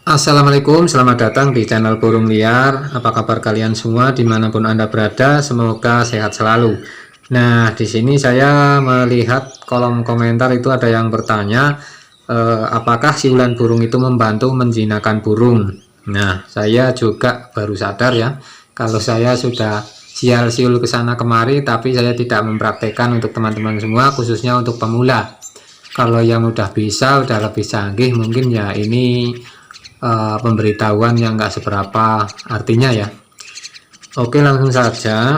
Assalamualaikum, selamat datang di channel Burung Liar. Apa kabar kalian semua dimanapun Anda berada? Semoga sehat selalu. Nah, di sini saya melihat kolom komentar itu ada yang bertanya, apakah siulan burung itu membantu menjinakkan burung? Nah, saya juga baru sadar ya, kalau saya sudah sial-siul ke sana kemari, tapi saya tidak mempraktekkan untuk teman-teman semua, khususnya untuk pemula. Kalau yang udah bisa, udah lebih canggih, mungkin ya ini pemberitahuan yang enggak seberapa artinya ya. Oke, langsung saja.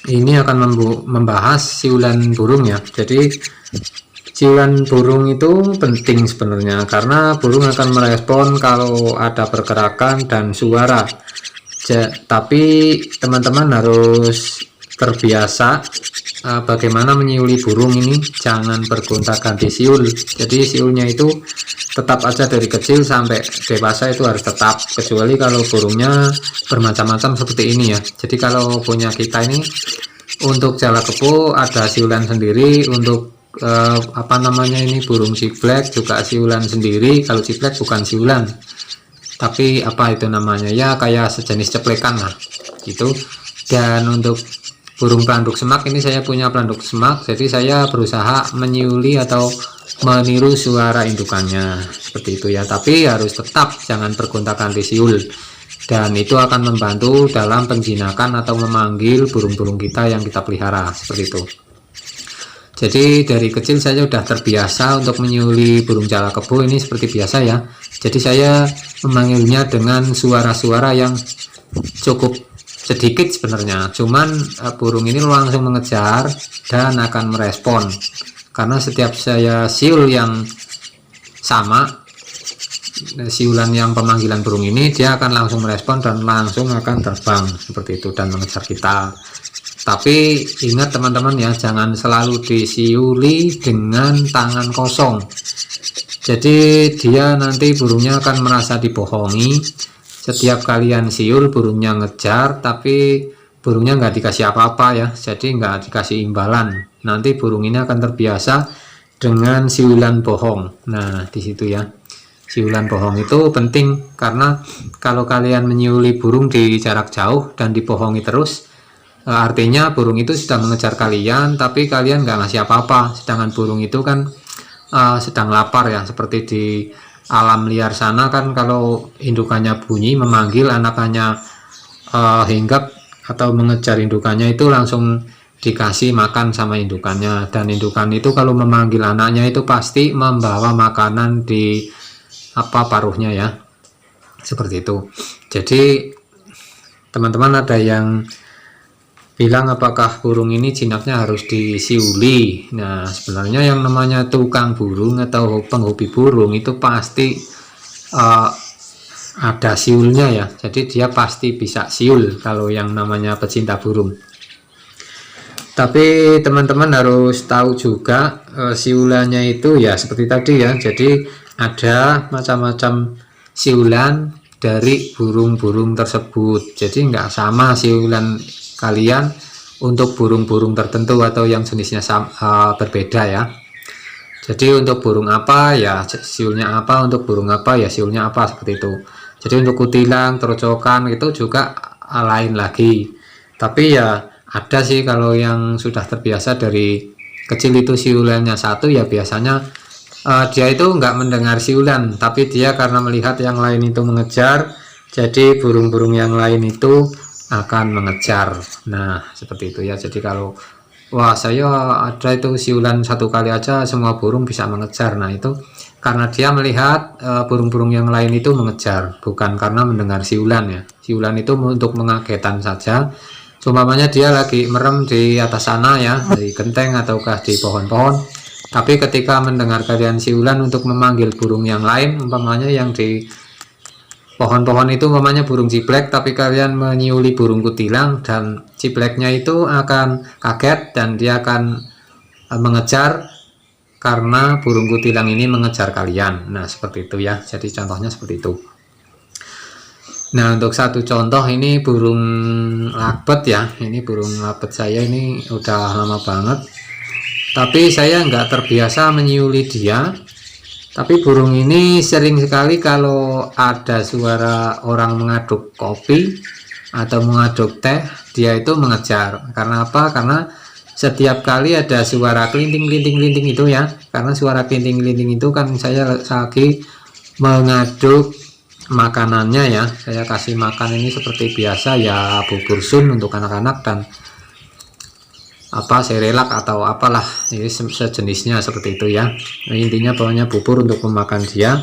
Ini akan membahas siulan burung ya. Jadi siulan burung itu penting sebenarnya karena burung akan merespon kalau ada pergerakan dan suara. Tapi teman-teman harus terbiasa bagaimana menyiuli burung ini, jangan bergonta-ganti siul. Jadi siulnya itu tetap aja dari kecil sampai dewasa itu harus tetap, kecuali kalau burungnya bermacam-macam seperti ini ya. Jadi kalau punya kita ini untuk jala kebo ada siulan sendiri, untuk apa namanya ini burung ciblek juga siulan sendiri. Kalau ciblek bukan siulan, tapi apa itu namanya ya, kayak sejenis ceplekan lah gitu. Dan untuk burung pelanduk semak ini saya punya pelanduk semak, jadi saya berusaha menyiuli atau meniru suara indukannya seperti itu ya, tapi harus tetap jangan bergonta-ganti siul, dan itu akan membantu dalam penjinakan atau memanggil burung-burung kita yang kita pelihara seperti itu. Jadi dari kecil saya sudah terbiasa untuk menyiuli burung jalak kebo ini seperti biasa ya. Jadi saya memanggilnya dengan suara-suara yang cukup sedikit sebenarnya, cuman burung ini langsung mengejar dan akan merespon karena setiap saya siul yang sama, siulan yang pemanggilan burung ini, dia akan langsung merespon dan langsung akan terbang seperti itu dan mengejar kita. Tapi ingat teman-teman ya, jangan selalu disiuli dengan tangan kosong. Jadi dia nanti burungnya akan merasa dibohongi. Setiap kalian siul burungnya ngejar, tapi burungnya nggak dikasih apa-apa ya, jadi nggak dikasih imbalan. Nanti burung ini akan terbiasa dengan siulan bohong. Nah di situ ya, siulan bohong itu penting karena kalau kalian menyiuli burung di jarak jauh dan dibohongi terus, artinya burung itu sudah mengejar kalian tapi kalian nggak ngasih apa-apa, sedangkan burung itu kan sedang lapar ya. Seperti di alam liar sana kan, kalau indukannya bunyi memanggil anakannya hinggap atau mengejar indukannya, itu langsung dikasih makan sama indukannya. Dan indukan itu kalau memanggil anaknya itu pasti membawa makanan di paruhnya ya, seperti itu. Jadi teman-teman ada yang bilang apakah burung ini jinaknya harus disiuli. Nah sebenarnya yang namanya tukang burung atau penghobi burung itu pasti ada siulnya ya, jadi dia pasti bisa siul kalau yang namanya pecinta burung. Tapi teman-teman harus tahu juga siulannya itu ya seperti tadi ya, jadi ada macam-macam siulan dari burung-burung tersebut. Jadi nggak sama siulan kalian untuk burung-burung tertentu atau yang jenisnya berbeda ya. Jadi untuk burung apa ya siulnya apa, untuk burung apa ya siulnya apa, seperti itu. Jadi untuk kutilang, terocokan itu juga lain lagi. Tapi ya ada sih kalau yang sudah terbiasa dari kecil itu siulannya satu ya, biasanya dia itu nggak mendengar siulan, tapi dia karena melihat yang lain itu mengejar, jadi burung-burung yang lain itu akan mengejar. Nah seperti itu ya. Jadi kalau wah saya ada itu siulan satu kali aja semua burung bisa mengejar, nah itu karena dia melihat burung-burung yang lain itu mengejar, bukan karena mendengar siulan ya. Siulan itu untuk mengagetkan saja, umpamanya dia lagi merem di atas sana ya, di genteng ataukah di pohon-pohon, tapi ketika mendengar kalian siulan untuk memanggil burung yang lain, umpamanya yang di pohon-pohon itu umpamanya burung ciblek, tapi kalian menyiuli burung kutilang, dan cibleknya itu akan kaget dan dia akan mengejar karena burung kutilang ini mengejar kalian. Nah seperti itu ya, jadi contohnya seperti itu. Nah untuk satu contoh ini burung labet ya, ini burung labet saya ini udah lama banget, tapi saya nggak terbiasa menyiuli dia Tapi burung ini sering sekali kalau ada suara orang mengaduk kopi atau mengaduk teh, dia itu mengejar. Karena apa? Karena setiap kali ada suara kelinting itu ya, karena suara kelinting itu kan saya lagi mengaduk makanannya ya, saya kasih makan ini seperti biasa ya, bubur sun untuk anak-anak dan apa serelak atau apalah ini sejenisnya seperti itu ya. Nah, intinya pokoknya bubur untuk memakan dia.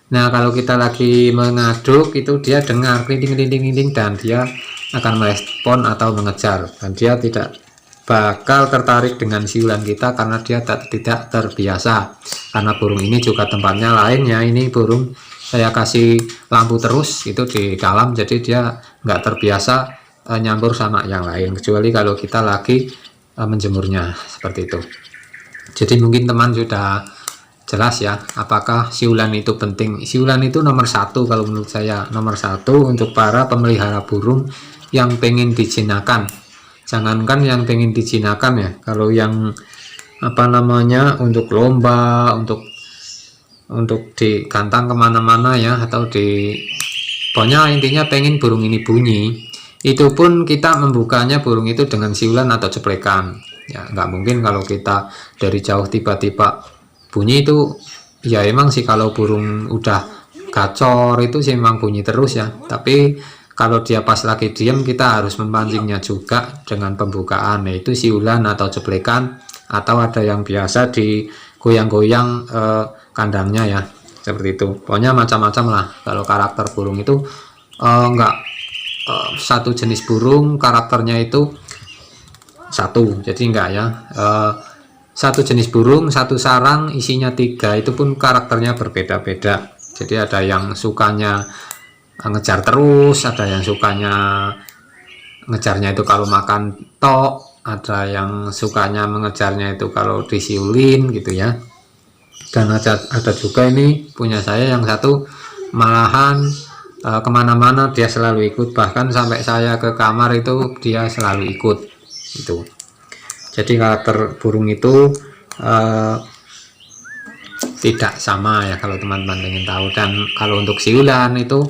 Nah kalau kita lagi mengaduk itu dia dengar kelinting dan dia akan merespon atau mengejar, dan dia tidak bakal tertarik dengan siulan kita karena dia tidak terbiasa. Karena burung ini juga tempatnya lain ya, ini burung saya kasih lampu terus itu di dalam, jadi dia nggak terbiasa nyampur sama yang lain, kecuali kalau kita lagi menjemurnya seperti itu. Jadi mungkin teman sudah jelas ya apakah siulan itu penting. Siulan itu nomor satu kalau menurut saya, nomor satu untuk para pemelihara burung yang pengen dijinakan. Jangankan yang pengen dijinakan ya, kalau yang apa namanya untuk lomba, untuk digantang kemana-mana ya, atau di pokoknya intinya pengen burung ini bunyi, itu pun kita membukanya burung itu dengan siulan atau ceplekan ya. Nggak mungkin kalau kita dari jauh tiba-tiba bunyi itu ya, emang sih kalau burung udah gacor itu sih emang bunyi terus ya. Tapi kalau dia pas lagi diam kita harus memancingnya juga dengan pembukaan, yaitu siulan atau ceplekan, atau ada yang biasa digoyang-goyang kandangnya ya, seperti itu. Pokoknya macam-macam lah kalau karakter burung itu. Enggak satu jenis burung karakternya itu satu, jadi enggak ya, satu jenis burung satu sarang isinya 3, itu pun karakternya berbeda-beda. Jadi ada yang sukanya ngejar terus, ada yang sukanya ngejarnya itu kalau makan tok, ada yang sukanya mengejarnya itu kalau disiulin gitu ya. Dan ada juga ini punya saya yang satu malahan kemana-mana dia selalu ikut, bahkan sampai saya ke kamar itu dia selalu ikut itu. Jadi karakter burung itu tidak sama ya kalau teman-teman ingin tahu. Dan kalau untuk siulan itu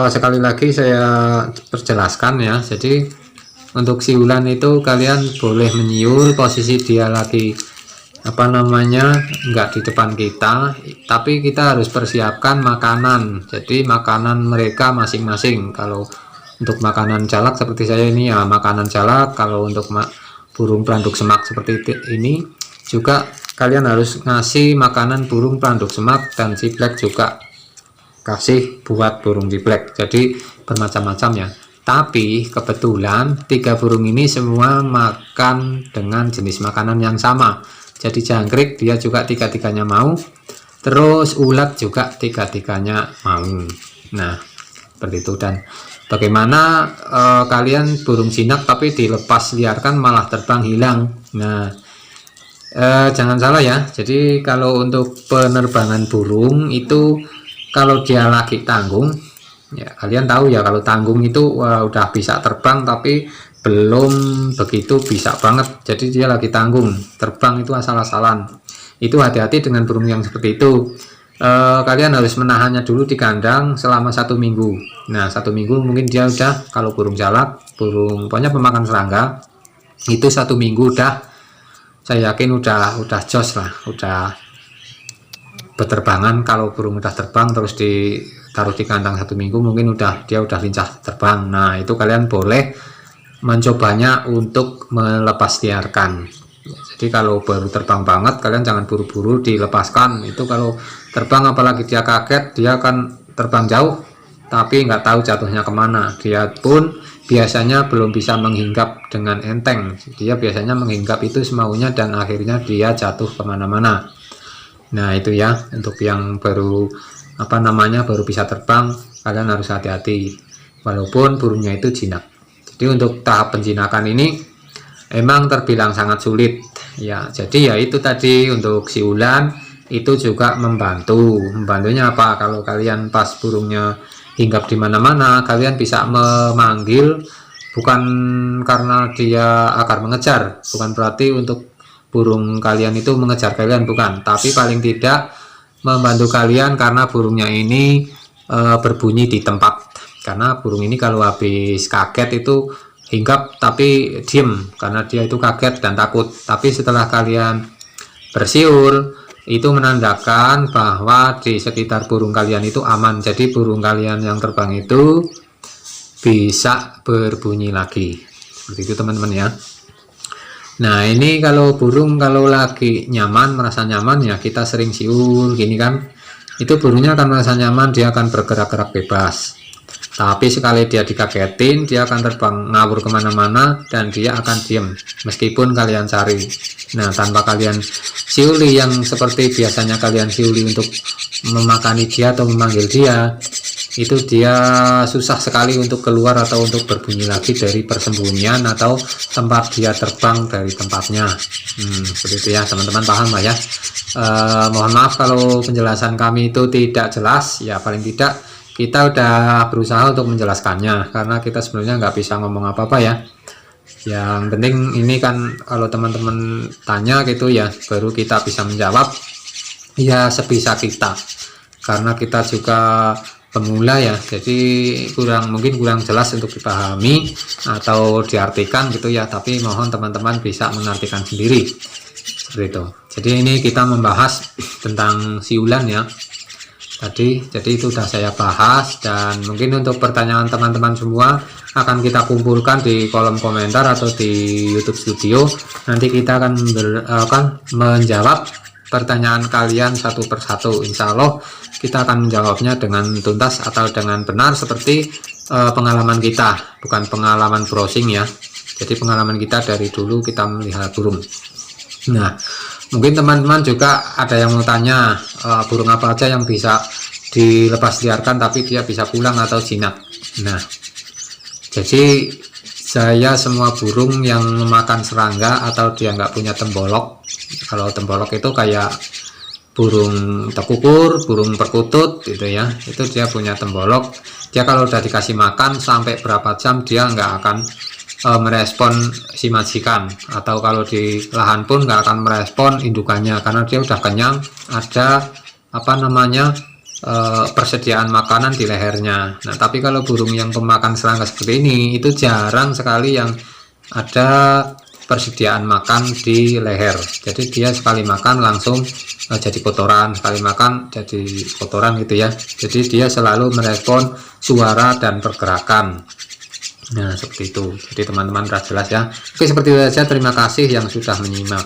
sekali lagi saya perjelaskan ya, jadi untuk siulan itu kalian boleh menyiul posisi dia lagi apa namanya enggak di depan kita, tapi kita harus persiapkan makanan. Jadi makanan mereka masing-masing. Kalau untuk makanan jalak seperti saya ini ya makanan jalak, kalau untuk burung pelanduk semak seperti ini juga kalian harus ngasih makanan burung pelanduk semak, dan ciblek juga kasih buat burung ciblek. Jadi bermacam-macam ya. Tapi kebetulan 3 burung ini semua makan dengan jenis makanan yang sama. Jadi jangkrik dia juga 3-3-nya mau, terus ulat juga 3-3-nya mau. Nah seperti itu. Dan bagaimana kalian burung jinak tapi dilepas liarkan malah terbang hilang. Nah jangan salah ya, jadi kalau untuk penerbangan burung itu kalau dia lagi tanggung ya, kalian tahu ya kalau tanggung itu udah bisa terbang tapi belum begitu bisa banget, jadi dia lagi tanggung terbang itu asal-asalan. Itu hati-hati dengan burung yang seperti itu. Kalian harus menahannya dulu di kandang selama 1 minggu. Nah 1 minggu mungkin dia udah, kalau burung jalak, burung pokoknya pemakan serangga itu 1 minggu udah, saya yakin udah jos lah, udah berterbangan. Kalau burung udah terbang terus ditaruh di kandang 1 minggu mungkin dia udah lincah terbang. Nah itu kalian boleh mencobanya untuk melepas liarkan. Jadi kalau baru terbang banget kalian jangan buru-buru dilepaskan. Itu kalau terbang apalagi dia kaget, dia akan terbang jauh tapi nggak tahu jatuhnya kemana. Dia pun biasanya belum bisa menghinggap dengan enteng, dia biasanya menghinggap itu semaunya dan akhirnya dia jatuh kemana-mana. Nah itu ya untuk yang baru apa namanya baru bisa terbang, kalian harus hati-hati walaupun burungnya itu jinak. Jadi untuk tahap penjinakan ini emang terbilang sangat sulit ya. Jadi ya itu tadi untuk siulan itu juga membantunya apa, kalau kalian pas burungnya hinggap di mana-mana kalian bisa memanggil, bukan karena dia akan mengejar, bukan berarti untuk burung kalian itu mengejar kalian, bukan, tapi paling tidak membantu kalian karena burungnya ini berbunyi di tempat. Karena burung ini kalau habis kaget itu hinggap tapi diem karena dia itu kaget dan takut. Tapi setelah kalian bersiul itu menandakan bahwa di sekitar burung kalian itu aman. Jadi burung kalian yang terbang itu bisa berbunyi lagi. Seperti itu teman-teman ya. Nah ini kalau burung kalau lagi nyaman, merasa nyaman ya kita sering siul gini kan, itu burungnya akan merasa nyaman, dia akan bergerak-gerak bebas. Tapi sekali dia dikagetin, dia akan terbang ngawur kemana-mana dan dia akan diem meskipun kalian cari. Nah tanpa kalian siuli yang seperti biasanya kalian siuli untuk memakani dia atau memanggil dia, itu dia susah sekali untuk keluar atau untuk berbunyi lagi dari persembunyian atau tempat dia terbang dari tempatnya. Seperti itu ya teman-teman, paham lah ya. Mohon maaf kalau penjelasan kami itu tidak jelas ya, paling tidak kita udah berusaha untuk menjelaskannya karena kita sebenarnya nggak bisa ngomong apa-apa ya. Yang penting ini kan kalau teman-teman tanya gitu ya, baru kita bisa menjawab ya sebisa kita, karena kita juga pemula ya, jadi mungkin kurang jelas untuk dipahami atau diartikan gitu ya, tapi mohon teman-teman bisa mengartikan sendiri seperti itu. Jadi ini kita membahas tentang siulan ya tadi, jadi itu sudah saya bahas, dan mungkin untuk pertanyaan teman-teman semua akan kita kumpulkan di kolom komentar atau di YouTube Studio. Nanti kita akan menjawab pertanyaan kalian satu persatu. Insya Allah kita akan menjawabnya dengan tuntas atau dengan benar seperti pengalaman kita, bukan pengalaman browsing ya. Jadi pengalaman kita dari dulu kita melihat burung. Nah mungkin teman-teman juga ada yang mau tanya burung apa aja yang bisa dilepas liarkan tapi dia bisa pulang atau jinak. Nah jadi saya semua burung yang memakan serangga atau dia nggak punya tembolok. Kalau tembolok itu kayak burung tekukur, burung perkutut gitu ya, itu dia punya tembolok. Dia kalau udah dikasih makan sampai berapa jam dia nggak akan merespon si majikan, atau kalau di lahan pun nggak akan merespon indukannya karena dia udah kenyang, ada persediaan makanan di lehernya. Nah tapi kalau burung yang pemakan serangga seperti ini itu jarang sekali yang ada persediaan makan di leher. Jadi dia sekali makan langsung jadi kotoran, sekali makan jadi kotoran gitu ya. Jadi dia selalu merespon suara dan pergerakan. Nah seperti itu. Jadi teman-teman sudah jelas ya. Oke, seperti itu saja, terima kasih yang sudah menyimak.